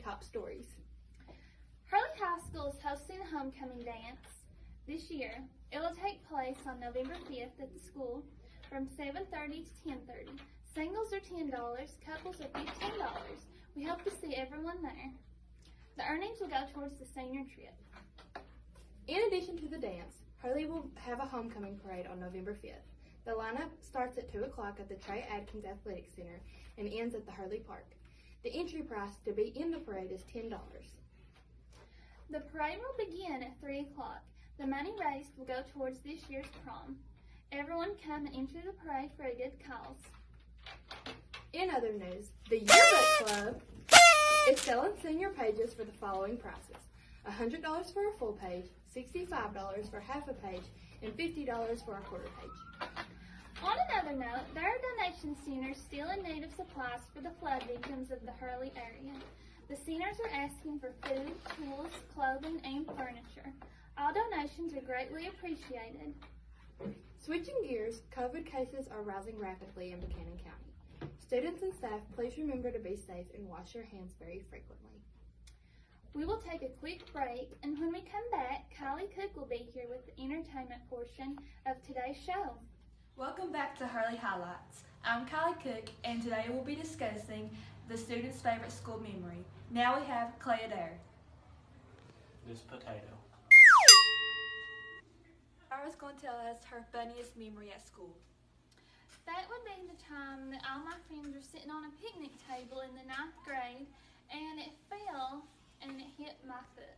top stories. Hurley High School is hosting a homecoming dance this year. It will take place on November 5th at the school from 7:30 to 10:30. Singles are $10, couples are $15. We hope to see everyone there. The earnings will go towards the senior trip. In addition to the dance, Hurley will have a homecoming parade on November 5th. The lineup starts at 2 o'clock at the Trey Adkins Athletic Center and ends at the Hurley Park. The entry price to be in the parade is $10. The parade will begin at 3 o'clock. The money raised will go towards this year's prom. Everyone come and enter the parade for a good cause. In other news, the Yearbook Club is selling senior pages for the following prices: $100 for a full page, $65 for half a page, and $50 for a quarter page. On another note, there are donation centers still in need of supplies for the flood victims of the Hurley area. The centers are asking for food, tools, clothing, and furniture. All donations are greatly appreciated. Switching gears, COVID cases are rising rapidly in Buchanan County. Students and staff, please remember to be safe and wash your hands very frequently. We will take a quick break, and when we come back, Kylie Cook will be here with the entertainment portion of today's show. Welcome back to Hurley Highlights. I'm Kylie Cook, and today we'll be discussing the student's favorite school memory. Now we have Clay Adair. This potato. Sarah's going to tell us her funniest memory at school. That would be the time that all my friends were sitting on a picnic table in the 9th grade, and it fell and it hit my foot.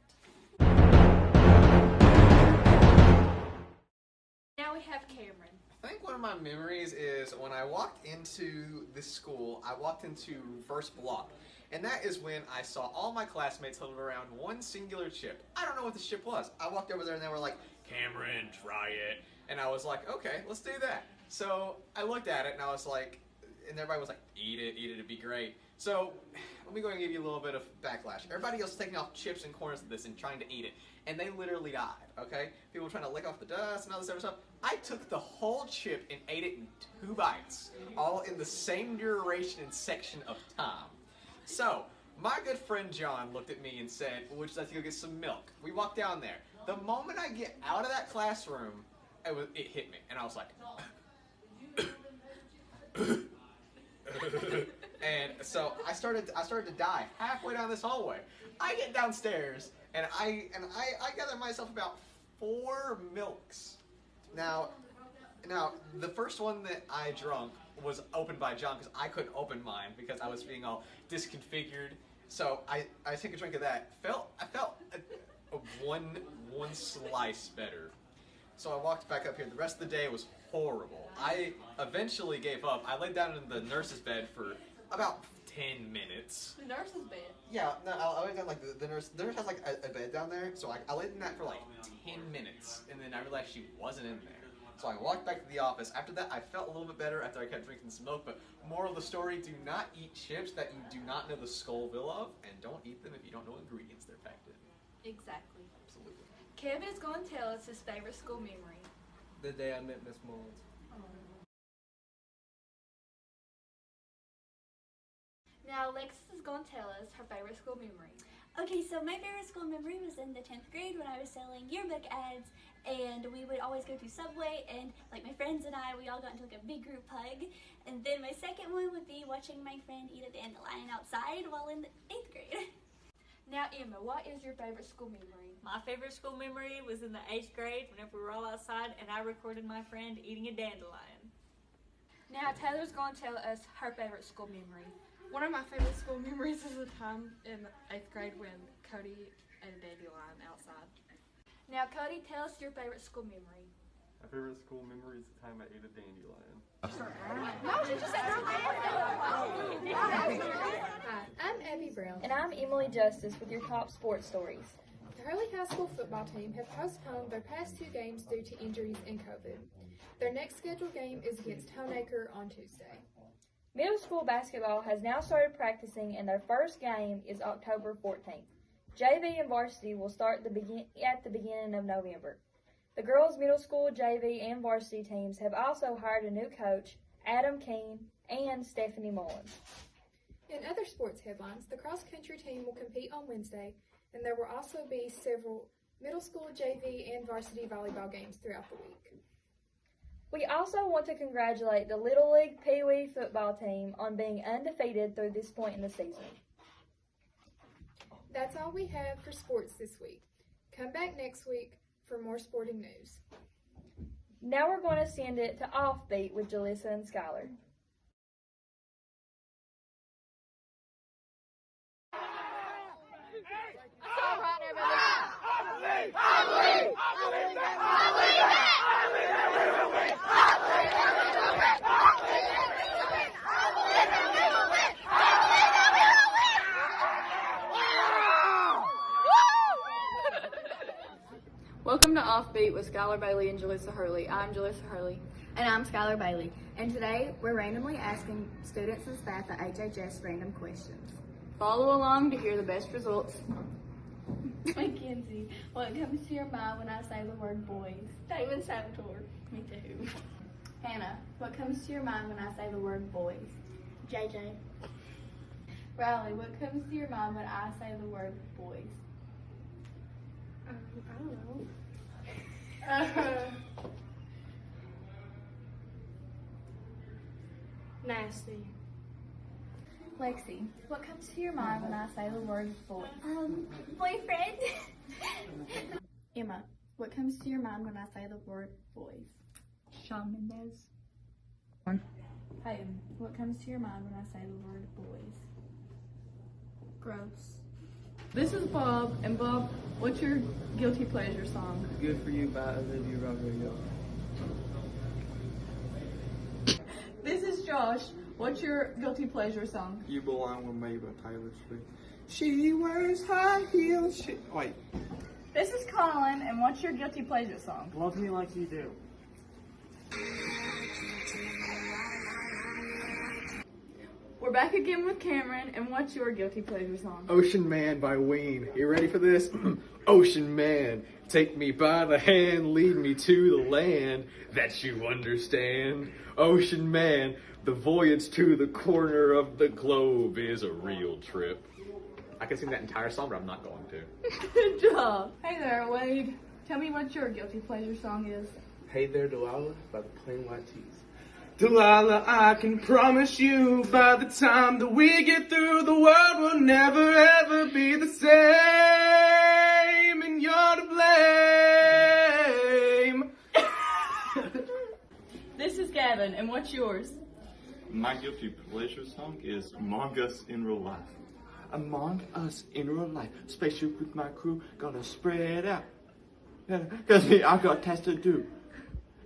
Now we have Cameron. I think one of my memories is when I walked into this school, I walked into first block. And that is when I saw all my classmates huddled around one singular chip. I don't know what this chip was. I walked over there and they were like, "Cameron, try it." And I was like, "Okay, let's do that." So I looked at it and I was like, and everybody was like, eat it, it'd be great. So let me go and give you a little bit of backlash. Everybody else is taking off chips and corners of this and trying to eat it. And they literally died, okay? People trying to lick off the dust and all this other stuff. I took the whole chip and ate it in 2 bites, all in the same duration and section of time. So, my good friend John looked at me and said, "Well, would you like to go get some milk?" We walked down there. The moment I get out of that classroom, it hit me. And I was like, and so I started to die halfway down this hallway. I get downstairs and I gather myself about 4 milks. Now the first one that I drunk was opened by John because I couldn't open mine because I was being all disconfigured. So I took a drink of that. I felt one slice better. So I walked back up here. The rest of the day was horrible. I eventually gave up. I laid down in the nurse's bed for about 10 minutes. The nurse's bed? Yeah, no, I laid down like the nurse has like a bed down there, so I laid in that for like 10 minutes, and then I realized she wasn't in there. So I walked back to the office. After that, I felt a little bit better after I kept drinking some milk, but moral of the story, do not eat chips that you do not know the Scoville of, and don't eat them if you don't know ingredients they're packed in. Exactly. Absolutely. Kevin is going to tell us his favorite school memory. The day I met Miss Mullins. Now Alexis is going to tell us her favorite school memory. Okay, so my favorite school memory was in the 10th grade when I was selling yearbook ads, and we would always go to Subway, and like my friends and I, we all got into like a big group hug. And then my second one would be watching my friend eat a dandelion outside while in the 8th grade. Now Emma, what is your favorite school memory? My favorite school memory was in the 8th grade whenever we were all outside and I recorded my friend eating a dandelion. Now Taylor's going to tell us her favorite school memory. One of my favorite school memories is the time in 8th grade when Cody ate a dandelion outside. Now Cody, tell us your favorite school memory. My favorite school memory is the time I ate a dandelion. Hi, I'm Abby Brown. And I'm Emily Justice with your top sports stories. The Hurley High School football team have postponed their past 2 games due to injuries and COVID. Their next scheduled game is against Honaker on Tuesday. Middle school basketball has now started practicing and their first game is October 14th. JV and varsity will start at the beginning of November. The girls' middle school, JV, and varsity teams have also hired a new coach, Adam Keene, and Stephanie Mullins. In other sports headlines, the cross-country team will compete on Wednesday, and there will also be several middle school JV and varsity volleyball games throughout the week. We also want to congratulate the Little League Pee Wee football team on being undefeated through this point in the season. That's all we have for sports this week. Come back next week for more sporting news. Now we're going to send it to Offbeat with Jalissa and Skylar. Welcome to Offbeat with Skylar Bailey and Jalissa Hurley. I'm Jalissa Hurley. And I'm Skylar Bailey. And today we're randomly asking students and staff the HHS random questions. Follow along to hear the best results. Mackenzie, what comes to your mind when I say the word boys? David Salvatore. Me too. Hannah, what comes to your mind when I say the word boys? JJ. Riley, what comes to your mind when I say the word boys? I don't know. Nasty. Lexi, what comes to your mind when I say the word boys? Boyfriend. Emma, what comes to your mind when I say the word boys? Shawn Mendes. Peyton, what comes to your mind when I say the word boys? Gross. This is Bob, and Bob, what's your guilty pleasure song? Good for You by Olivia Rodrigo. This is Josh. What's your guilty pleasure song? You Belong With Me by Taylor Swift. She wears high heels. Wait. This is Colin, and what's your guilty pleasure song? Love Me Like You Do. We're back again with Cameron, and what's your guilty pleasure song? Ocean Man by Ween. You ready for this? Ocean Man, take me by the hand, lead me to the land that you understand. Ocean Man, the voyage to the corner of the globe is a real trip. I can sing that entire song, but I'm not going to. Good job. Hey there, Wade. Tell me what your guilty pleasure song is. Hey There Delilah by the Plain White Tees. Delilah, I can promise you by the time that we get through, the world will never ever be the same, and you're to blame. This is Gavin, and what's yours? My guilty pleasure song is Among Us in Real Life. Among Us in Real Life, spaceship with my crew, gonna spread out. Cause me, I got tasks to do.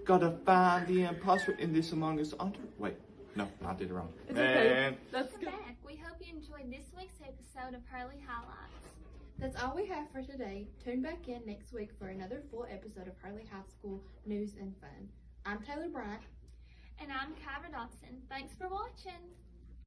Gotta find the imposter in this Among Us hunter. Wait, no, I did it wrong. It's okay. And That's We're good. back. We hope you enjoyed this week's episode of Hurley Highlights. That's all we have for today. Tune back in next week for another full episode of Hurley High School News and Fun. I'm Taylor Bryant. And I'm Kyra Dodson. Thanks for watching.